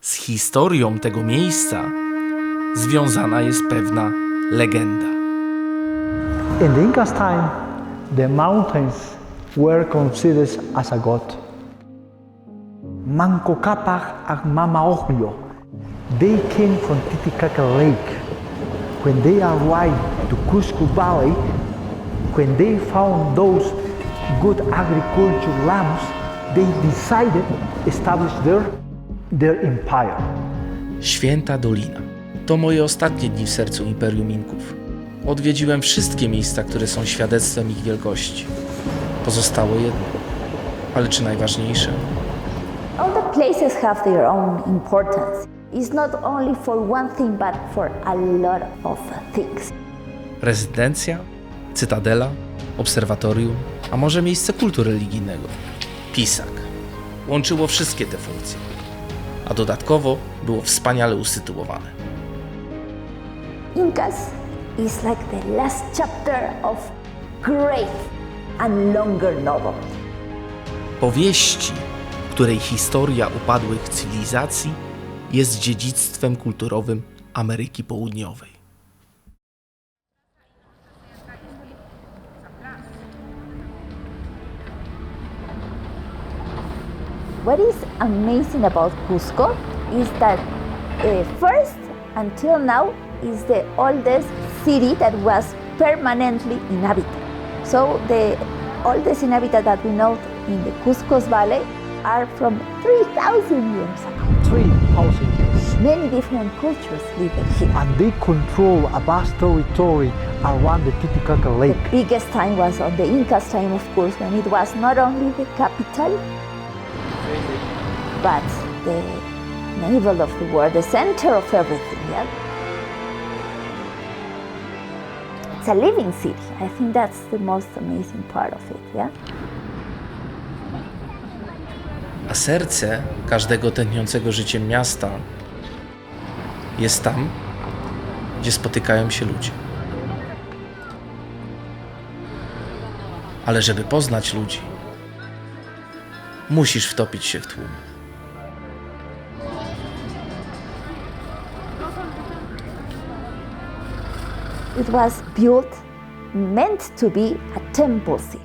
Z historią tego miejsca związana jest pewna legenda. In the Incas' time, the mountains were considered as a god. Manco Cápac and Mama Oglio, they came from Titicaca Lake. When they arrived to Cusco Valley, when they found those good agriculture lands, they decided to establish their empire. Święta Dolina. To moje ostatnie dni w sercu Imperium Inków. Odwiedziłem wszystkie miejsca, które są świadectwem ich wielkości. Pozostało jedno. Ale czy najważniejsze? All the places have their own importance. It's not only for one thing, but for a lot of things. Rezydencja, cytadela, obserwatorium, a może miejsce kultu religijnego. Pisak. Łączyło wszystkie te funkcje. A dodatkowo było wspaniale usytuowane. Incas is like the last chapter of great and longer novel. Powieści, której historia upadłych cywilizacji jest dziedzictwem kulturowym Ameryki Południowej. What is amazing about Cusco is that first, until now, is the oldest city that was permanently inhabited. So the oldest inhabitant that we know in the Cusco's Valley are from 3,000 years ago. 3,000 years. Many different cultures live here. And they control a vast territory around the Titicaca Lake. The biggest time was on the Incas' time, of course, when it was not only the capital, but the navel of the world, the center of everything. Yeah? It's a living city. I think that's the most amazing part of it. Yeah? A serce każdego tętniącego życiem miasta jest tam, gdzie spotykają się ludzie. Ale żeby poznać ludzi, musisz wtopić się w tłum. It was built, meant to be a temple city.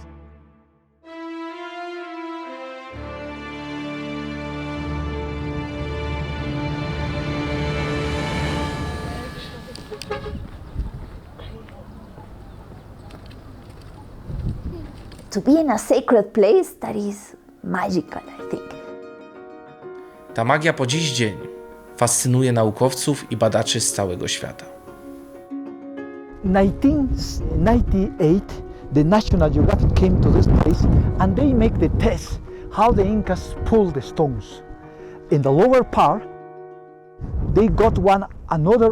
To be in a sacred place, that is magical, I think. Ta magia po dziś dzień fascynuje naukowców i badaczy z całego świata. 1998, the National Geographic came to this place and they make the test how the Incas pull the stones. In the lower part, they got another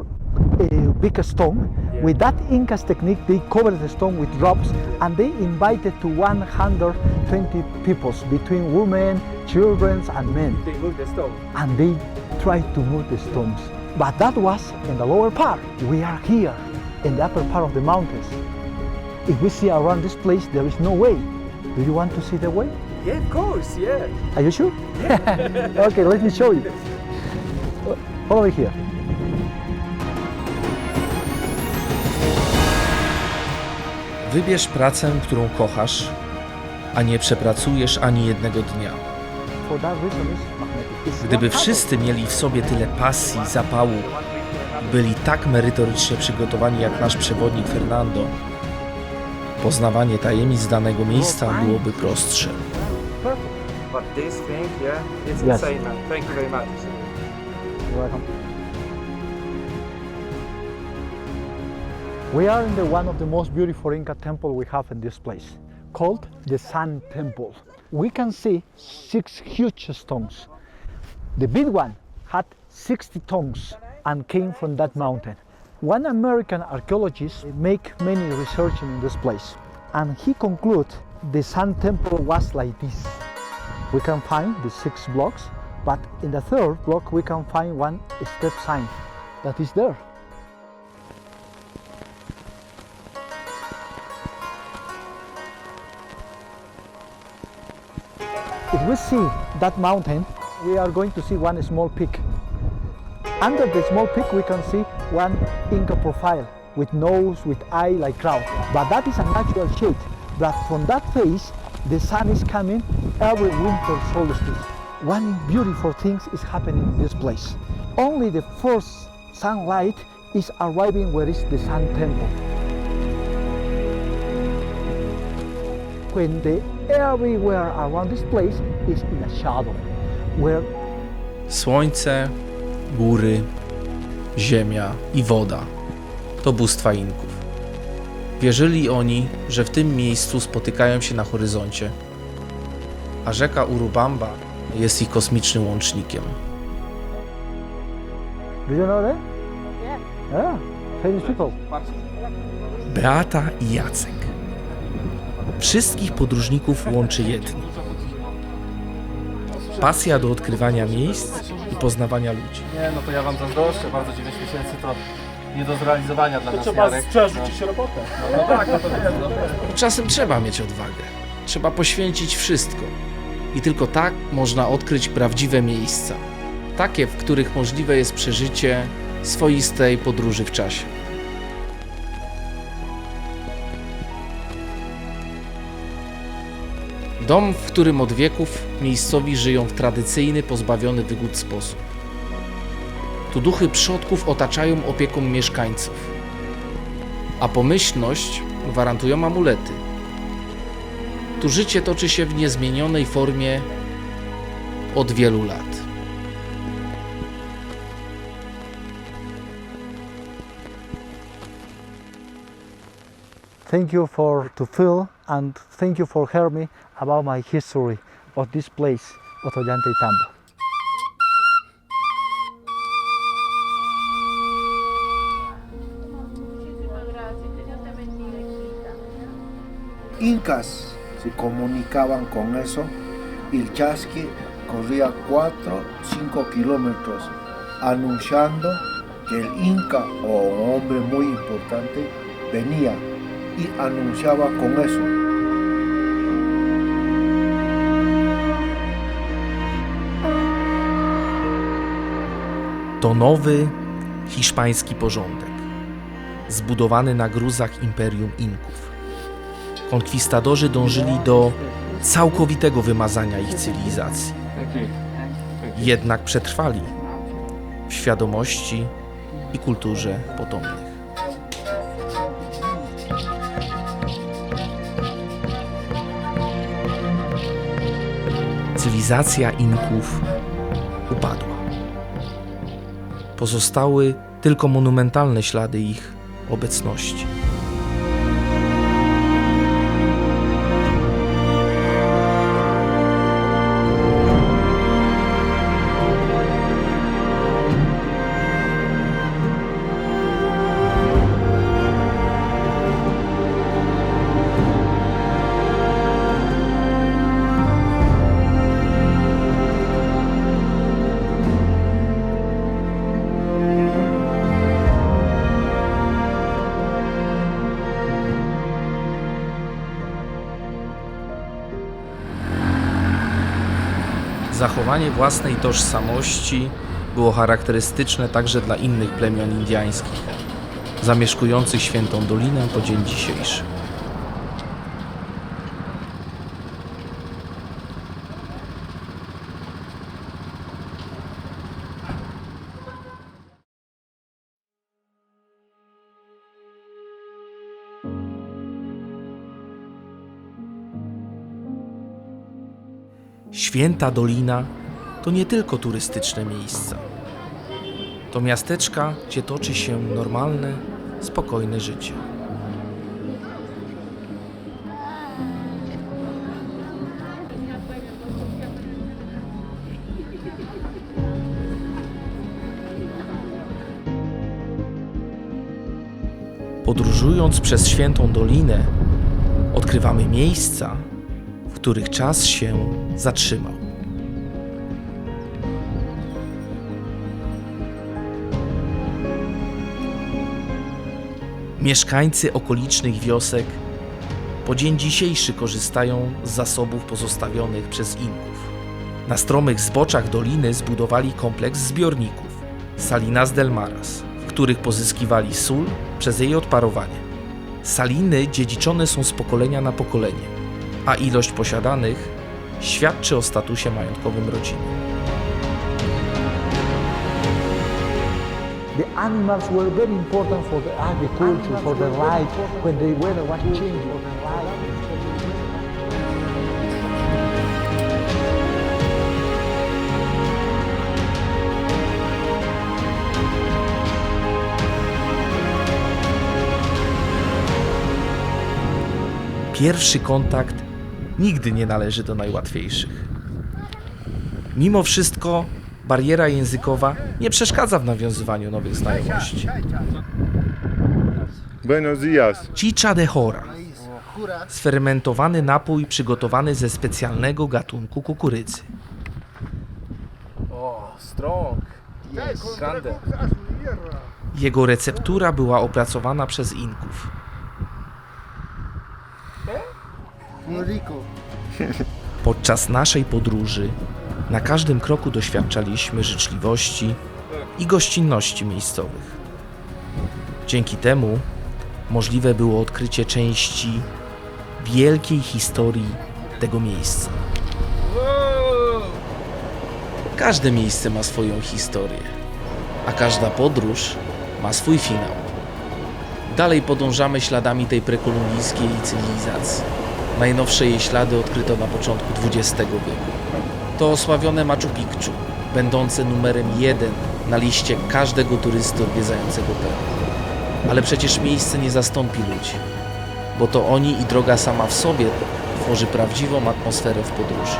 big stone. With that Incas technique, they covered the stone with drops and they invited to 120 people, between women, children and men. They moved the stone. And they tried to move the stones. But that was in the lower part. We are here in the upper part of the mountains. If we see around this place, there is no way. Do you want to see the way? Yeah, of course, yeah. Are you sure? Okay, let me show you. Follow me here. Wybierz pracę, którą kochasz, a nie przepracujesz ani jednego dnia. For that reason, it's magnetic. It's Gdyby 100%. wszyscy mieli w sobie tyle pasji, zapału, byli tak merytorycznie przygotowani jak nasz przewodnik Fernando, poznawanie tajemnic danego miejsca byłoby prostsze. Perfect. But this thing, yeah, it's Yes. insane, man. Thank you very much. You're welcome. We are in one of the most beautiful Inca temple we have in this place, called the Sun Temple. We can see 6 huge stones. The big one had 60 tons and came from that mountain. One American archaeologist make many research in this place, and he conclude the Sun Temple was like this. We can find the 6 blocks, but in the third block we can find one step sign that is there. If we see that mountain, we are going to see one small peak. Under the small peak we can see one Inca profile with nose, with eye like crown. But that is a natural shade. But from that face, the sun is coming every winter solstice. One beautiful thing is happening in this place. Only the first sunlight is arriving where is the Sun Temple. When the everywhere around this place is in a shadow, where Słońce, góry, ziemia i woda to bóstwa Inków. Wierzyli oni, że w tym miejscu spotykają się na horyzoncie, a rzeka Urubamba jest ich kosmicznym łącznikiem. do you know that? Yeah, famous people. Beata i Jacek. Wszystkich podróżników łączy jedno. Pasja do odkrywania miejsc i poznawania ludzi. Nie, no to ja wam zazdroszczę, bardzo 9 miesięcy to nie do zrealizowania dla nas, Trzeba Jarek. przerzucić robotę. No tak, no to wiem, no. Czasem trzeba mieć odwagę. Trzeba poświęcić wszystko. I tylko tak można odkryć prawdziwe miejsca. Takie, w których możliwe jest przeżycie swoistej podróży w czasie. Dom, w którym od wieków miejscowi żyją w tradycyjny, pozbawiony wygód sposób. Tu duchy przodków otaczają opieką mieszkańców, a pomyślność gwarantują amulety. Tu życie toczy się w niezmienionej formie od wielu lat. Thank you to Phil, and thank you for hearing me about my history of this place, Otollantaytambo. Incas se comunicaban con eso y el chasqui corría 4-5 kilómetros anunciando que el Inca o un hombre muy importante venía y anunciaba con eso. To nowy hiszpański porządek, zbudowany na gruzach Imperium Inków. Konkwistadorzy dążyli do całkowitego wymazania ich cywilizacji. Jednak przetrwali w świadomości i kulturze potomnych. Cywilizacja Inków upadła. Pozostały tylko monumentalne ślady ich obecności. Zachowanie własnej tożsamości było charakterystyczne także dla innych plemion indyjskich, zamieszkujących Świętą Dolinę po dzień dzisiejszy. Święta Dolina to nie tylko turystyczne miejsca. To miasteczka, gdzie toczy się normalne, spokojne życie. Podróżując przez Świętą Dolinę, odkrywamy miejsca, w których czas się zatrzymał. Mieszkańcy okolicznych wiosek po dzień dzisiejszy korzystają z zasobów pozostawionych przez Inków. Na stromych zboczach doliny zbudowali kompleks zbiorników, Salinas del Maras, w których pozyskiwali sól przez jej odparowanie. Saliny dziedziczone są z pokolenia na pokolenie, a ilość posiadanych świadczy o statusie majątkowym rodziny. The animals were very important for the agriculture, for their life, when the weather was changing for their life. Pierwszy kontakt nigdy nie należy do najłatwiejszych. Mimo wszystko bariera językowa nie przeszkadza w nawiązywaniu nowych znajomości. Buenos días. Chicha de jora. Sfermentowany napój przygotowany ze specjalnego gatunku kukurydzy. O, strong. Grande. Jego receptura była opracowana przez Inków. Podczas naszej podróży na każdym kroku doświadczaliśmy życzliwości i gościnności miejscowych. Dzięki temu możliwe było odkrycie części wielkiej historii tego miejsca. Każde miejsce ma swoją historię, a każda podróż ma swój finał. Dalej podążamy śladami tej prekolumbijskiej cywilizacji. Najnowsze jej ślady odkryto na początku XX wieku. To osławione Machu Picchu, będące numerem 1 na liście każdego turysty odwiedzającego Peru. Ale przecież miejsce nie zastąpi ludzi, bo to oni i droga sama w sobie tworzy prawdziwą atmosferę w podróży.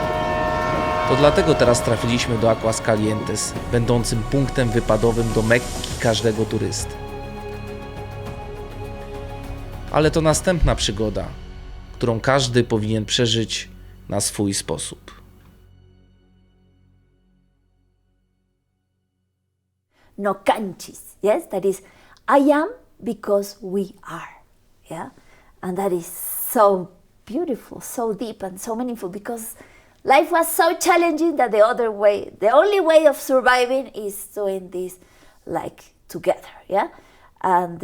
To dlatego teraz trafiliśmy do Aguascalientes, będącym punktem wypadowym do Mekki każdego turysty. Ale to następna przygoda, którą każdy powinien przeżyć na swój sposób. No canchis, yes, that is, I am because we are, yeah, and that is so beautiful, so deep and so meaningful because life was so challenging that the only way of surviving is doing this like together, yeah, and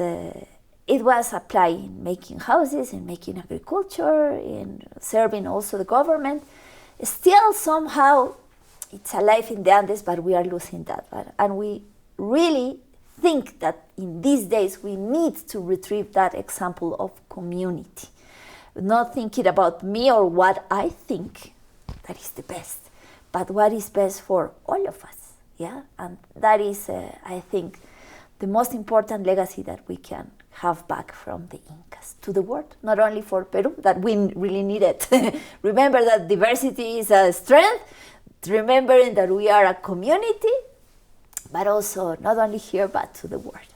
it was applying, making houses and making agriculture and serving also the government. Still somehow it's alive in the Andes, but we are losing that, and we really think that in these days we need to retrieve that example of community, not thinking about me or what I think that is the best, but what is best for all of us, yeah? And that is, I think, the most important legacy that we can have back from the Incas to the world, not only for Peru, that we really need it. Remember that diversity is a strength, remembering that we are a community, but also not only here, but to the world.